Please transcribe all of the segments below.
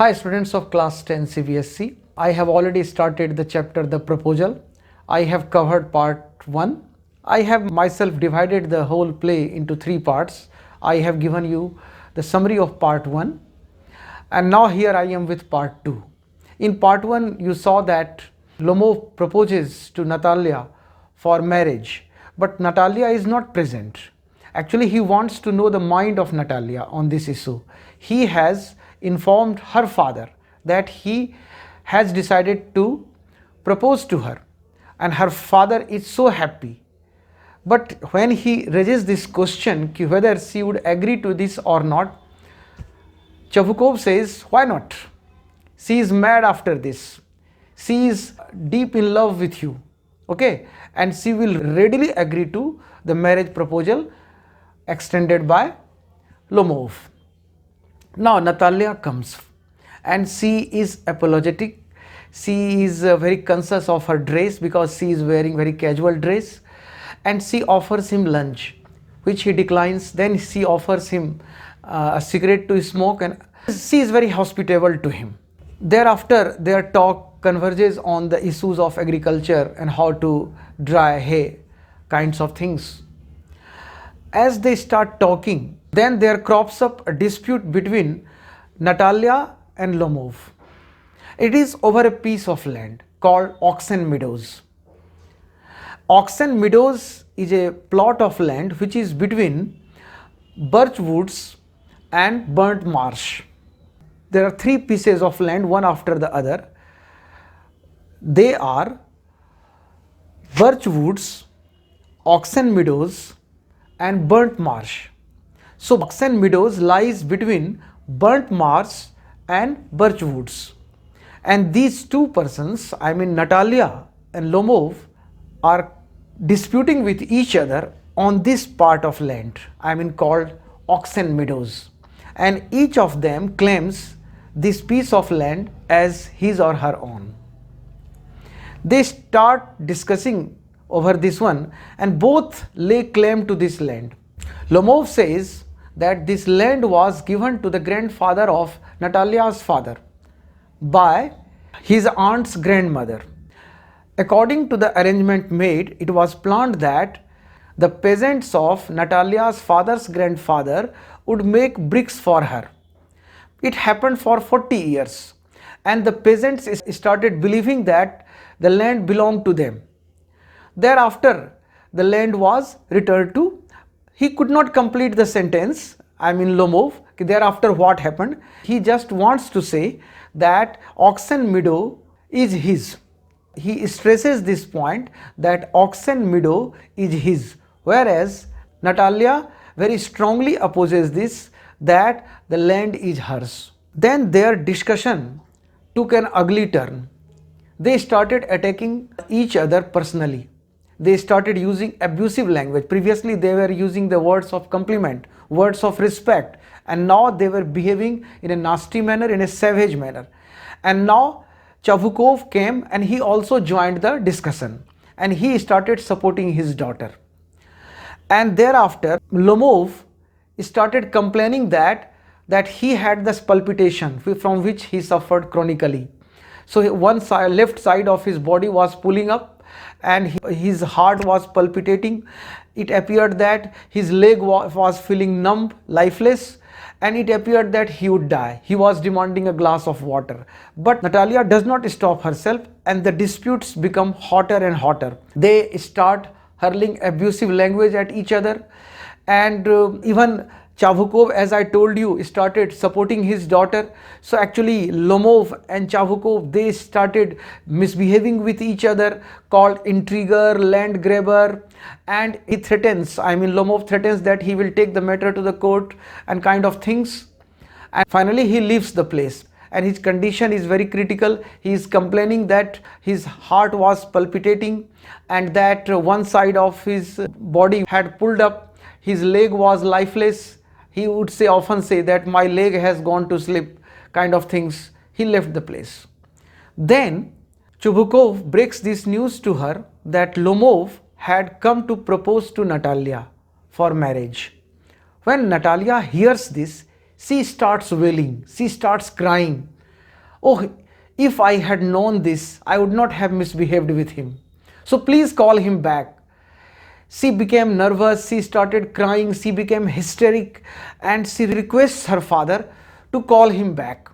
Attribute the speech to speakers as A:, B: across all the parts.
A: Hi students of class 10 CBSE. I have already started the chapter The Proposal. I have covered part 1. I have myself divided the whole play into 3 parts. I have given you the summary of part 1 and now here I am with part 2. In part 1 you saw that Lomov proposes to Natalia for marriage, but Natalia is not present. Actually he wants to know the mind of Natalia on this issue. He has informed her father that he has decided to propose to her and her father is so happy. But when he raises this question whether she would agree to this or not, Chavukov says, why not? She is mad after this. She is deep in love with you. Okay? And she will readily agree to the marriage proposal extended by Lomov. Now Natalia comes and she is apologetic. She is very conscious of her dress because she is wearing very casual dress, and she offers him lunch which he declines. Then she offers him a cigarette to smoke and she is very hospitable to him. Thereafter their talk converges on the issues of agriculture and how to dry hay kinds of things. As they start talking, then there crops up a dispute between Natalia and Lomov. It is over a piece of land called Oxen Meadows. Oxen Meadows is a plot of land which is between birch woods and burnt marsh. There are 3 pieces of land, one after the other. They are birch woods, Oxen Meadows and burnt marsh. So Oxen Meadows lies between burnt marsh and birch woods. And these 2 persons, I mean Natalia and Lomov, are disputing with each other on this part of land, I mean called Oxen Meadows. And each of them claims this piece of land as his or her own. They start discussing over this one and both lay claim to this land. Lomov says that this land was given to the grandfather of Natalia's father by his aunt's grandmother. According to the arrangement made, it was planned that the peasants of Natalia's father's grandfather would make bricks for her. It happened for 40 years and the peasants started believing that the land belonged to them. Thereafter, the land was returned to. He could not complete the sentence, I mean Lomov. Thereafter what happened? He just wants to say that Oxen Meadow is his. He stresses this point that Oxen Meadow is his, whereas Natalia very strongly opposes this, that the land is hers. Then their discussion took an ugly turn. They started attacking each other personally. They started using abusive language. Previously they were using the words of compliment, words of respect, and now they were behaving in a nasty manner, in a savage manner. And now Chavukov came and he also joined the discussion and he started supporting his daughter. And thereafter Lomov started complaining that he had this palpitation from which he suffered chronically. So one side, left side of his body was pulling up and his heart was palpitating. It appeared that his leg was feeling numb, lifeless, and it appeared that he would die. He was demanding a glass of water. But Natalia does not stop herself and the disputes become hotter and hotter. They start hurling abusive language at each other, and even Chavukov, as I told you, started supporting his daughter. So actually Lomov and Chavukov, they started misbehaving with each other, called intriguer, land grabber, and he threatens, I mean Lomov threatens that he will take the matter to the court and kind of things. And finally he leaves the place and his condition is very critical. He is complaining that his heart was palpitating and that one side of his body had pulled up, his leg was lifeless. He would often say that my leg has gone to sleep, kind of things. He left the place. Then Chubukov breaks this news to her that Lomov had come to propose to Natalia for marriage. When Natalia hears this, she starts wailing, she starts crying. Oh, if I had known this, I would not have misbehaved with him. So please call him back. She became nervous, she started crying, she became hysteric, and she requests her father to call him back.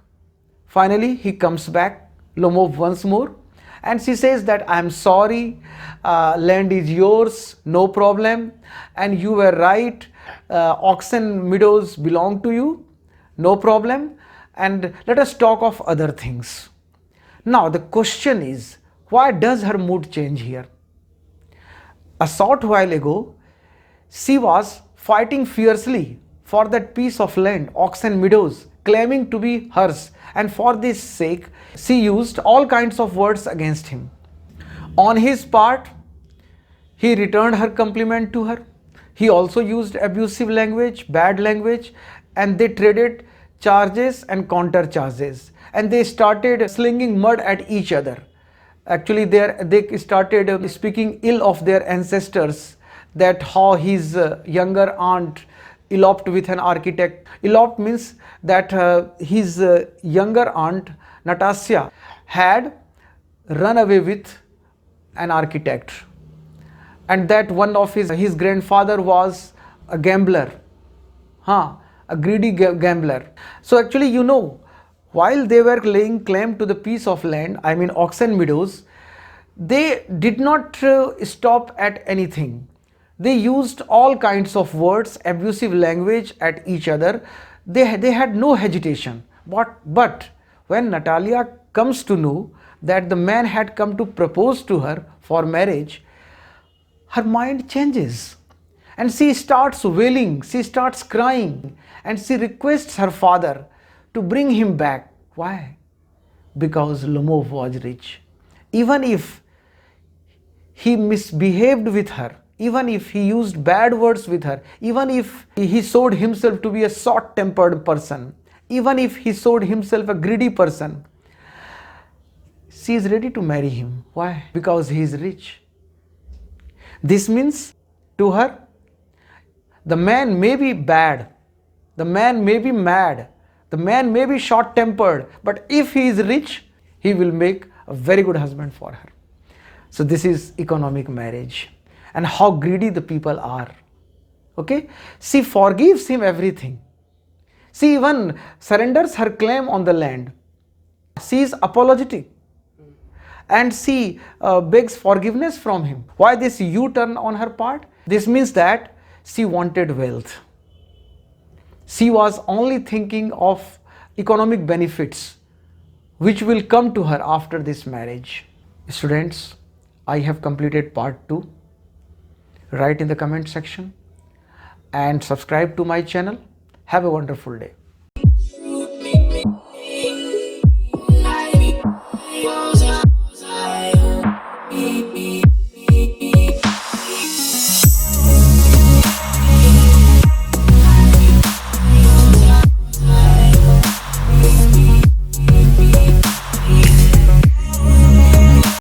A: Finally, he comes back, Lomov once more, and she says that I am sorry, land is yours, no problem, and you were right, oxen meadows belong to you, no problem, and let us talk of other things. Now the question is, why does her mood change here? A short while ago, she was fighting fiercely for that piece of land, oxen meadows, claiming to be hers, and for this sake, she used all kinds of words against him. On his part, he returned her compliment to her. He also used abusive language, bad language, and they traded charges and counter charges, and they started slinging mud at each other. Actually, they started speaking ill of their ancestors, that how his younger aunt eloped with an architect. Eloped means that his younger aunt, Natasha, had run away with an architect, and that one of his grandfather was a gambler, a greedy gambler. So actually, while they were laying claim to the piece of land, I mean oxen meadows, they did not stop at anything. They used all kinds of words, abusive language at each other. They had no hesitation. But when Natalia comes to know that the man had come to propose to her for marriage, her mind changes and she starts wailing, she starts crying, and she requests her father to bring him back. Why? Because Lomov was rich. Even if he misbehaved with her, even if he used bad words with her, even if he showed himself to be a short-tempered person, even if he showed himself a greedy person, she is ready to marry him. Why? Because he is rich. This means to her, the man may be bad, the man may be mad, the man may be short-tempered, but if he is rich, he will make a very good husband for her. So this is economic marriage, and how greedy the people are. Okay? She forgives him everything. She even surrenders her claim on the land. She is apologetic, and she begs forgiveness from him. Why this U-turn on her part? This means that she wanted wealth. She was only thinking of economic benefits which will come to her after this marriage. Students, I have completed part 2. Write in the comment section and subscribe to my channel. Have a wonderful day.